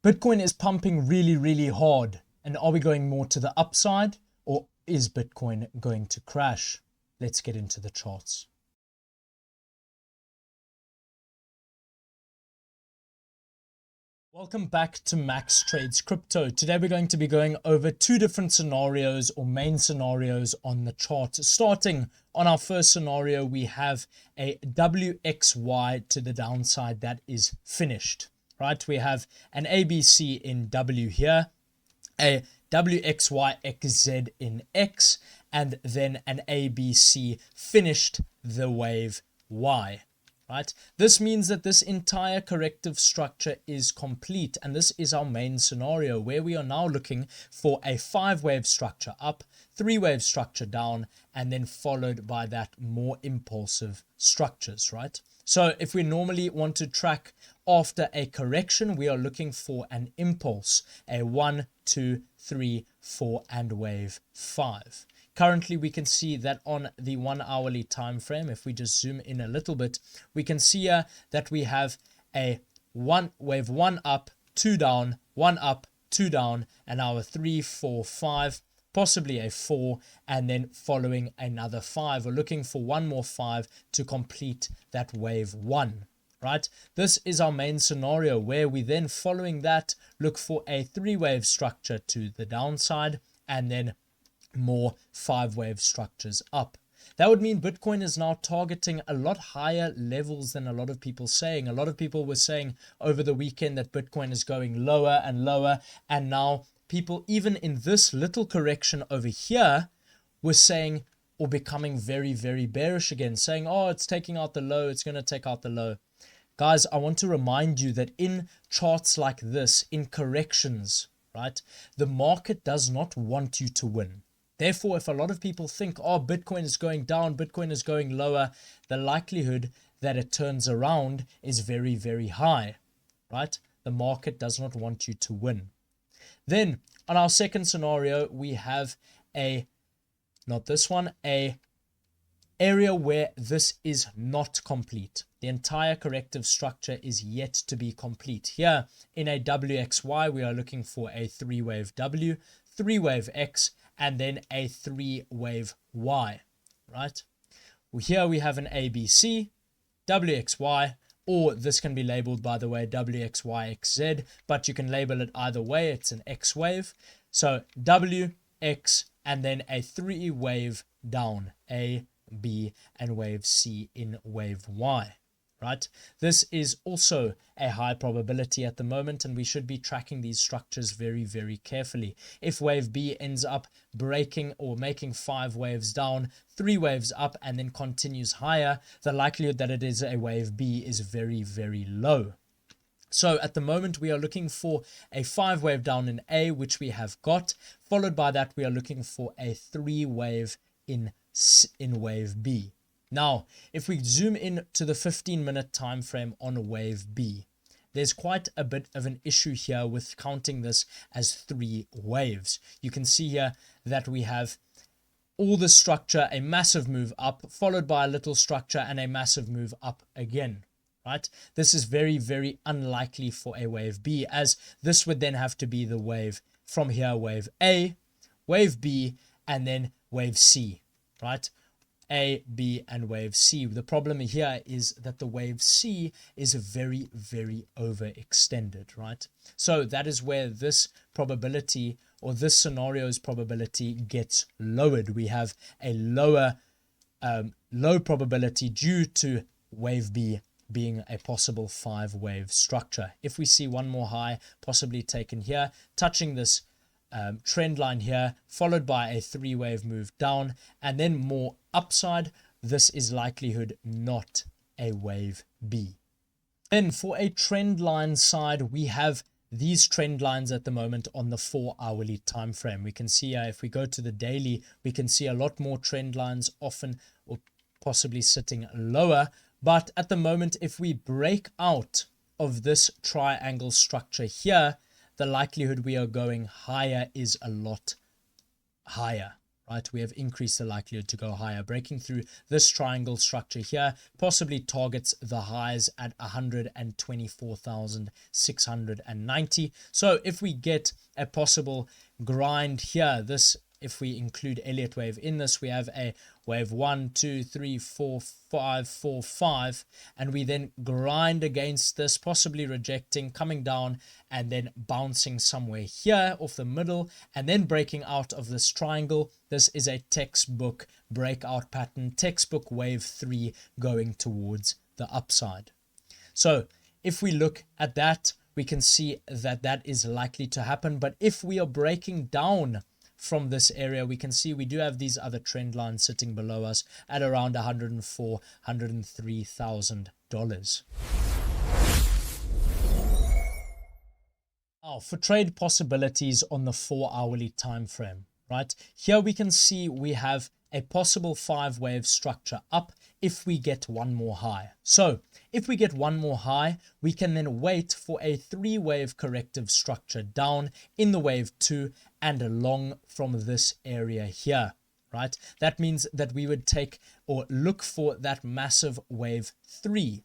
Bitcoin is pumping really, really hard. And are we going more to the upside, or is Bitcoin going to crash? Let's get into the charts. Welcome back to Max Trades Crypto. Today we're going to be going over two different scenarios or main scenarios on the chart. Starting on our first scenario, we have a WXY to the downside that is finished, right? We have an ABC in W here, a WXYXZ in X, and then an ABC finished the wave Y. Right? This means that this entire corrective structure is complete, and this is our main scenario where we are now looking for a 5-wave structure up, 3-wave structure down, and then followed by that more impulsive structures, right? So if we normally want to track after a correction, we are looking for an impulse, a 1, 2, 3, 4, and wave 5. Currently, we can see that on the 1 hourly time frame, if we just zoom in a little bit, we can see here that we have a wave 1 up, 2 down, 1 up, 2 down, and our 3, 4, 5, possibly a 4, and then following another 5. We're looking for one more 5 to complete that wave 1. Right? This is our main scenario where we then, following that, look for a 3-wave structure to the downside, and then more 5-wave structures up. That would mean Bitcoin is now targeting a lot higher levels than a lot of people saying. A lot of people were saying over the weekend that Bitcoin is going lower and lower, and now people, even in this little correction over here, were saying or becoming very, very bearish again, saying, oh, it's taking out the low, it's going to take out the low. Guys, I want to remind you that in charts like this, in corrections, right, the market does not want you to win. Therefore, if a lot of people think, oh, Bitcoin is going down, Bitcoin is going lower, the likelihood that it turns around is very, very high, right? The market does not want you to win. Then on our second scenario, we have not this one, a area where this is not complete. The entire corrective structure is yet to be complete. Here in a WXY, we are looking for a 3-wave W, 3-wave X, and then a 3-wave Y, right? Here we have an ABC, WXY, or this can be labeled, by the way, WXYXZ, but you can label it either way. It's an X wave. So W, X, and then a 3-wave down, A, B, and wave C in wave Y. Right? This is also a high probability at the moment, and we should be tracking these structures very, very carefully. If wave B ends up breaking or making 5 waves down, 3 waves up, and then continues higher, the likelihood that it is a wave B is very, very low. So at the moment, we are looking for a 5-wave down in A, which we have got. Followed by that, we are looking for a 3-wave in wave B. Now, if we zoom in to the 15-minute time frame on wave B, there's quite a bit of an issue here with counting this as 3 waves. You can see here that we have all the structure, a massive move up, followed by a little structure and a massive move up again. Right? This is very, very unlikely for a wave B, as this would then have to be the wave from here, wave A, wave B, and then wave C, right? A, B, and wave C. The problem here is that the wave C is very, very overextended, right? So that is where this probability, or this scenario's probability, gets lowered. We have a low probability due to wave B being a possible 5-wave structure. If we see one more high possibly taken here, touching this trend line here, followed by a 3-wave move down, and then more upside, this is likelihood not a wave B. Then for a trend line side, we have these trend lines at the moment on the 4-hourly time frame. We can see if we go to the daily, we can see a lot more trend lines, often or possibly sitting lower. But at the moment, if we break out of this triangle structure here, the likelihood we are going higher is a lot higher, right? We have increased the likelihood to go higher. Breaking through this triangle structure here possibly targets the highs at 124,690. So if we get a possible grind here, this, if we include Elliott wave in this, we have a wave 1, 2, 3, 4, 5, 4, 5, and we then grind against this, possibly rejecting, coming down, and then bouncing somewhere here off the middle, and then breaking out of this triangle. This is a textbook breakout pattern, textbook wave 3 going towards the upside. So if we look at that, we can see that that is likely to happen. But if we are breaking down from this area, we can see we do have these other trend lines sitting below us at around $104,000, $103,000. Now, for trade possibilities on the 4-hourly time frame, right? Here we can see we have a possible 5-wave structure up if we get one more high. So if we get one more high, we can then wait for a 3-wave corrective structure down in the wave 2 and along from this area here, right? That means that we would take or look for that massive wave 3.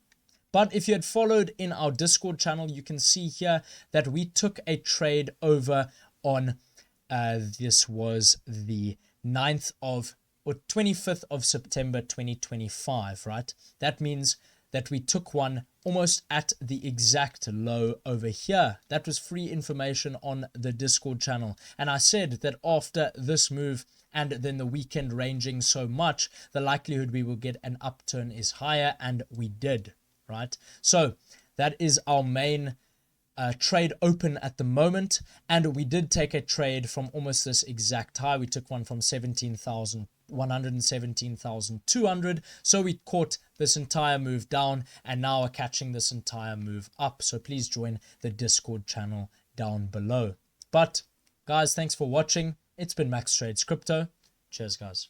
But if you had followed in our Discord channel, you can see here that we took a trade over on, this was the 25th of September 2025, right? That means that we took one almost at the exact low over here. That was free information on the Discord channel. And I said that after this move and then the weekend ranging so much, the likelihood we will get an upturn is higher, and we did, right? So that is our main trade open at the moment, and we did take a trade from almost this exact high. We took one from 117,200, so we caught this entire move down and now are catching this entire move up. So please join the Discord channel down below. But guys, thanks for watching. It's been Max Trades Crypto. Cheers guys.